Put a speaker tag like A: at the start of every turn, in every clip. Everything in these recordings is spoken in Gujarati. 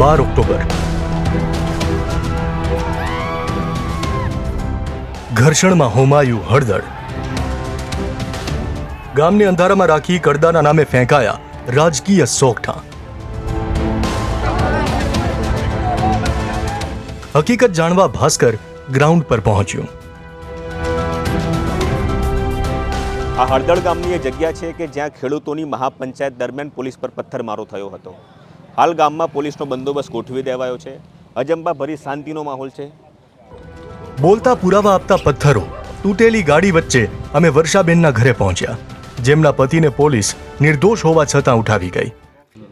A: 12 ઓક્ટોબર ઘર્ષણમાં હોમાયું હળદળ. ગામને અંધારામાં રાખી કડદાના નામે ફેંકાયા રાજકીય સોગઠા. હકીકત જાણવા ભાસ્કર ગ્રાઉન્ડ પર પહોંચ્યું.
B: આ હળદળ ગામની એ જગ્યા છે કે જ્યાં ખેડૂતોની મહાપંચાયત દરમિયાન પોલીસ પર પથ્થરમારો થયો હતો. હાલ ગામમાં પોલીસનો બંદોબસ્ત ગોઠવી દેવાયો છે. અજંબાભરી શાંતિનો માહોલ છે.
A: બોલતા પુરાવા આપતા પથ્થરો, તૂટેલી ગાડી વચ્ચે અમે વર્ષાબેનના ઘરે પહોંચ્યા, જેમના પતિને પોલીસ નિર્દોષ હોવા છતાં ઉઠાવી ગઈ.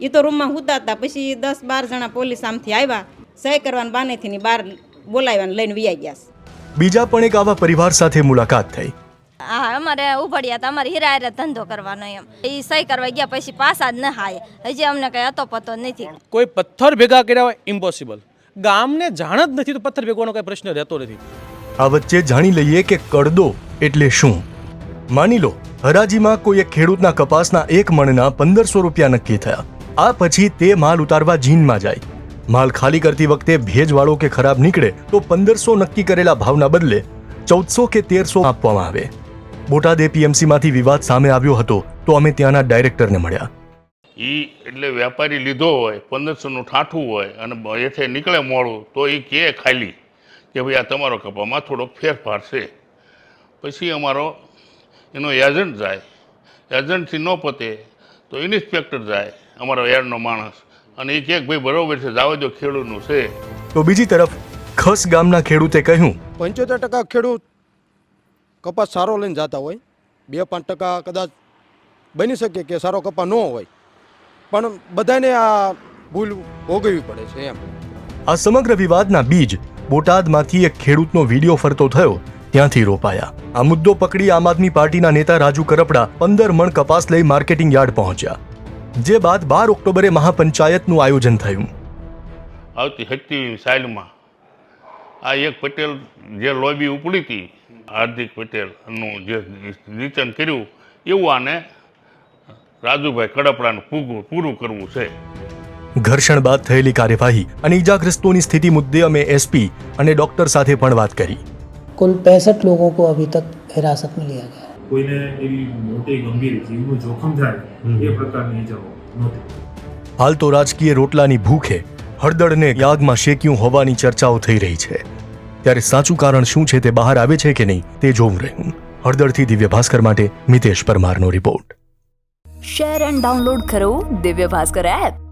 C: એ તો રૂમમાં હુતા હતા. પછી 10-12 જણા પોલીસ આમથી આવ્યા, સહી કરવાના બાનેથી બહાર બોલાવ્યા લઈને વિયા ગયા.
A: બીજા પણ એક આવા પરિવાર સાથે મુલાકાત થઈ.
D: હા, અમારે ઉભડ્યા હતા, અમારે હીરા હારે ધંધો કરવાનો એમ. એ સહી કરવા ગયા પછી પાછા જ ન હાય. હજી અમને કઈ હતો પતો નથી.
E: કોઈ પથ્થર ભેગા કર્યા હોય ઇમ્પોસિબલ. ગામને જાણ જ નથી તો પથ્થર ભેગવાનો કઈ પ્રશ્ન રહેતો નથી.
A: આ વચ્ચે જાણી લઈએ કે કડદો એટલે શું. માની લો હરાજીમાં કોઈ એક ખેડૂતના કપાસના 1 મણના 1500 રૂપિયા નક્કી થયા. આ પછી તે માલ ઉતારવા જીનમાં જાય. માલ ખાલી કરતી વખતે ભેજવાળો કે ખરાબ નીકળે તો 1500 નક્કી કરેલા ભાવના બદલે 1400 કે 1300 આપવામાં આવે. બોટાદ એપીએમસીમાંથી વિવાદ સામે આવ્યો હતો તો અમે ત્યાંના ડાયરેક્ટરને મળ્યા.
F: એટલે વેપારી લીધો હોય 1500નું ઠાઠું હોય અને એથી નીકળે મોડું તો એ કહે ખાલી કે ભાઈ આ તમારો કપામાં થોડોક ફેરફાર છે. પછી અમારો એનો એજન્ટ જાય, એજન્ટથી ન પતે તો ઇન્સ્પેક્ટર જાય, અમારો યાર્ડનો માણસ, અને એ કહે ભાઈ બરોબર છે, જાવ જો ખેડૂતનું છે.
A: તો બીજી તરફ ખસ ગામના ખેડૂતે કહ્યું
G: 75% ખેડૂત કપાસ સારો લઈને જતા હોય, 2-5% કદાચ બની શકે કે સારો કપાસ ન હોય, પણ બધાને આ ભૂલ ભોગવવી પડે છે એમ.
A: આ સમગ્ર વિવાદના બીજ બોટાદમાંથી એક ખેડૂતનો વિડીયો ફરતો થયો ત્યાંથી રોપાયા. આ મુદ્દો પકડી આમ આદમી પાર્ટીના નેતા રાજુ કરપડા 15 મણ કપાસ લઈ માર્કેટિંગ યાર્ડ પહોંચ્યા. જે બાદ 12 ઓક્ટોબરે મહાપંચાયતનું આયોજન થયું.
F: આવતી 27 સાલમાં આ એક પટેલ જે લોબી ઉપડી હતી, હાર્દિક પટેલનું જે નિચન કર્યું એવું આને રાજુભાઈ કડપડાનું પૂરું કરવું છે.
A: ઘર્ષણ બાદ થયેલી કાર્યવાહી અને ઈજાગ્રસ્તોની સ્થિતિ મુદ્દે અમે એસપી અને ડોક્ટર સાથે પણ વાત કરી.
H: कुल 65 लोगों को अभी तक हिरासत में लिया गया.
I: કોઈને એવી મોટી ગંભીર જીવનું જોખમ થાય એ પ્રકારની ઇજાઓ નહોતી.
A: હાલ તો રાજકીય રોટલાની ભૂખે હળદળને યાગમાં શેક્યું હોવાની ચર્ચાઓ થઈ રહી છે. ત્યારે સાચું કારણ શું છે તે બહાર આવે છે કે નહીં તે જોવું રહ્યું. હળદળથી દિવ્ય ભાસ્કર માટે મિતેશ પરમારનો રિપોર્ટ.
J: શેર એન્ડ ડાઉનલોડ કરો દિવ્ય ભાસ્કર એપ.